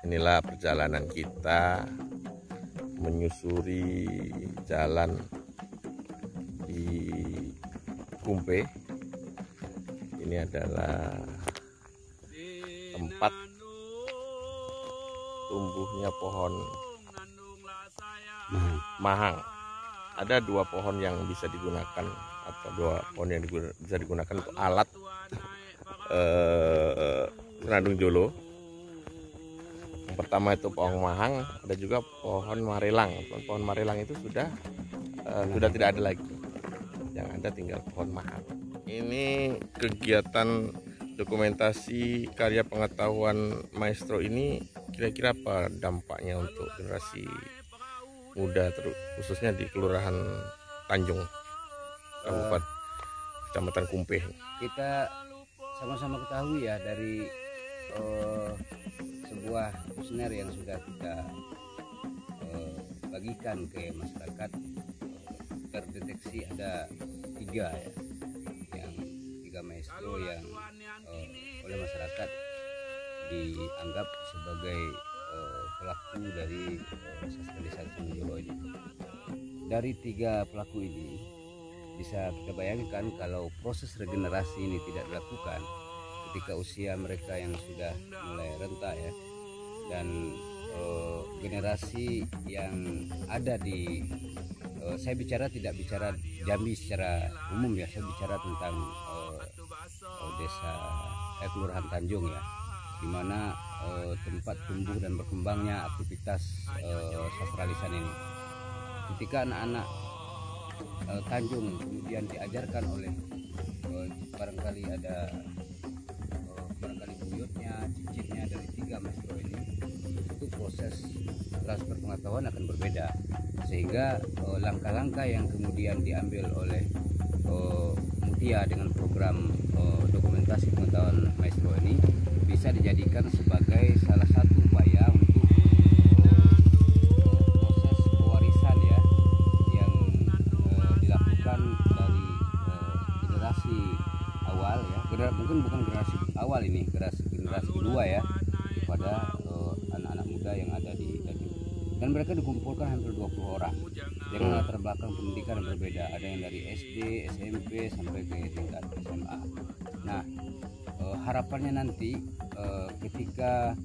Inilah perjalanan kita menyusuri jalan di Kumpe. Ini adalah tempat tumbuhnya pohon mahang. Ada 2 pohon yang bisa digunakan, atau 2 pohon yang bisa digunakan untuk alat Senandung Jolo. Yang pertama itu pohon mahang, ada juga pohon marelang. Pohon marelang itu sudah tidak ada lagi, yang ada tinggal pohon mahang. Ini kegiatan dokumentasi karya pengetahuan maestro ini kira-kira apa dampaknya untuk generasi muda, khususnya di Kelurahan Tanjung, Kabupaten Kecamatan Kumpe. Kita sama-sama ketahui ya dari sebuah kuesioner yang sudah kita bagikan ke masyarakat, terdeteksi ada 3 ya, yang 3 maestro yang oleh masyarakat dianggap sebagai pelaku dari sastralisasi Senandung ini. Dari 3 pelaku ini bisa kita bayangkan kalau proses regenerasi ini tidak dilakukan ketika usia mereka yang sudah mulai renta ya, dan generasi yang ada di saya tidak bicara Jambi secara umum ya, saya bicara tentang desa Kelurahan Tanjung ya, di mana tempat tumbuh dan berkembangnya aktivitas sastralisan ini. Ketika anak-anak Tanjung kemudian diajarkan oleh barangkali buyutnya, cicitnya dari 3 maestro ini, itu proses transfer pengetahuan akan berbeda, sehingga langkah-langkah yang kemudian diambil oleh Mutia dengan program dokumentasi pengetahuan maestro ini bisa dijadikan sebagai salah satu upaya untuk proses pewarisan ya, yang dilakukan dari generasi awal ya, mungkin bukan generasi awal ini, generasi kedua ya, kepada anak-anak muda yang ada di Tanjung. Dan mereka dikumpulkan hampir 20 orang dengan latar belakang pendidikan yang berbeda, ada yang dari SD, SMP sampai ke tingkat SMA. Nah, harapannya nanti ketika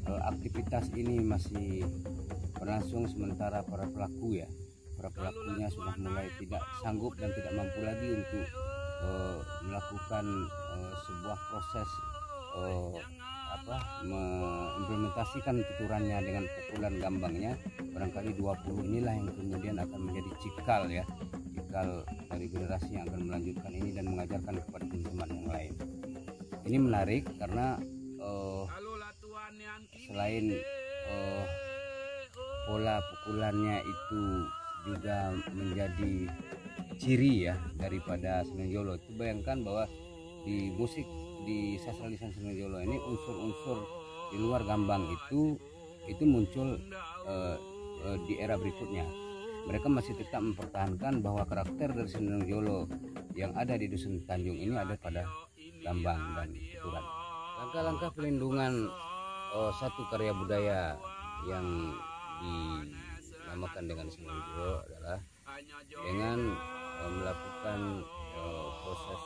aktivitas ini masih berlangsung sementara para pelakunya sudah mulai tidak sanggup dan tidak mampu lagi untuk melakukan sebuah proses mengimplementasikan tuturannya dengan pukulan gambangnya, barangkali 20 inilah yang kemudian akan menjadi cikal dari generasi yang akan melanjutkan ini dan mengajarkan kepada teman-teman yang lain. Ini menarik karena selain pola pukulannya itu juga menjadi ciri ya daripada Senandung Jolo. Bayangkan bahwa di musik, di sastralisan Senandung Jolo ini, unsur-unsur di luar gambang itu muncul di era berikutnya. Mereka masih tetap mempertahankan bahwa karakter dari Senandung Jolo yang ada di Dusun Tanjung ini ada pada gambang dan tuturan. Langkah-langkah pelindungan satu karya budaya yang dinamakan dengan Senandung Jolo adalah dengan melakukan proses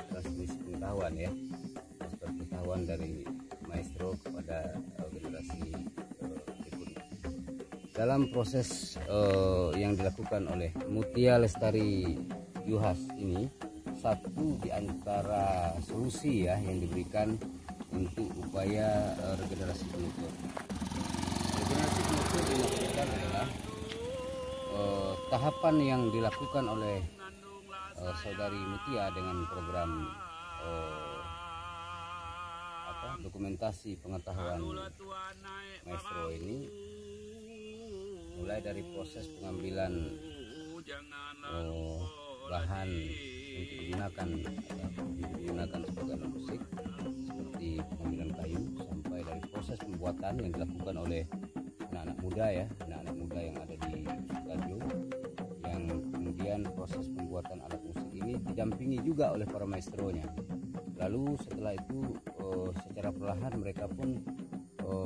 transmisi pengetahuan ya, transfer pengetahuan dari maestro kepada generasi berikutnya. Dalam proses yang dilakukan oleh Mutia Lestari Juhas ini, satu di antara solusi ya yang diberikan untuk upaya regenerasi penutur. Regenerasi penutur dimaksudkan adalah tahapan yang dilakukan oleh saudari Mutia dengan program dokumentasi pengetahuan maestro ini, mulai dari proses pengambilan bahan untuk digunakan sebagai alat musik seperti pengambilan kayu, sampai dari proses pembuatan yang dilakukan oleh anak-anak muda ya, anak-anak muda yang ada di Tanjung, yang kemudian proses pembuatan alat musik ini didampingi juga oleh para maestronya. Lalu setelah itu secara perlahan mereka pun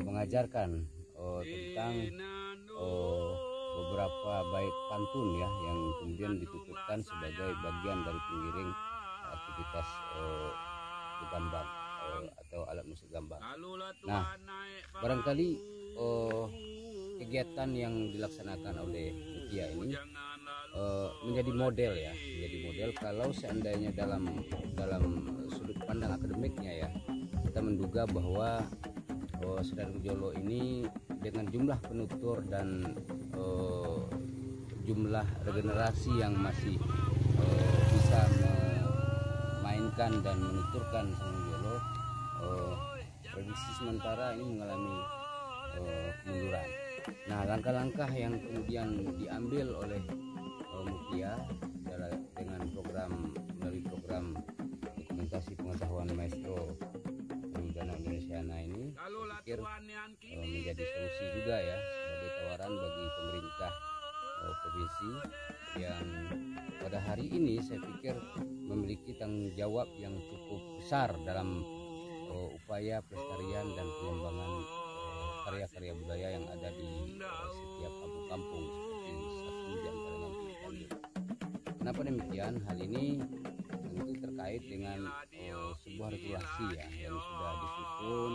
mengajarkan tentang beberapa bait pantun ya, yang kemudian ditutupkan sebagai bagian dari pengiring aktivitas bergambang atau alat musik gambang. Nah, barangkali kegiatan yang dilaksanakan oleh Mutia ini menjadi model ya, menjadi model kalau seandainya dalam sudut pandang akademiknya ya, kita menduga bahwa Saudara Jolo ini dengan jumlah penutur dan jumlah regenerasi yang masih bisa memainkan dan menuturkan Saudara Jolo, prediksi sementara ini mengalami kemunduran. Nah, langkah-langkah yang kemudian diambil oleh Mutia dengan melalui program dokumentasi pengetahuan Maestro Danau Indonesiana ini, saya pikir menjadi solusi juga ya, sebagai tawaran bagi pemerintah provinsi yang pada hari ini saya pikir memiliki tanggung jawab yang cukup besar dalam upaya pelestarian dan pengembangan karya-karya budaya yang ada di setiap kampung-kampung seperti satu di antaranya di Cianjur. Kenapa demikian? Hal ini tentu terkait dengan sebuah regulasi ya, yang sudah disusun,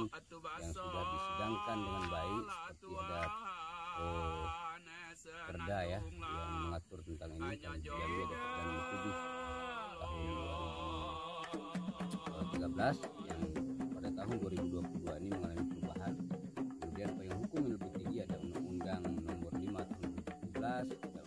yang sudah disidangkan dengan baik, seperti ada perda ya yang mengatur tentang ini, yang diambil dari Perda 7 tahun 2013 yang pada tahun 2022 ini mengalami perubahan. Kemudian payung hukum yang lebih tinggi ada Undang-Undang Nomor 5 tahun 2017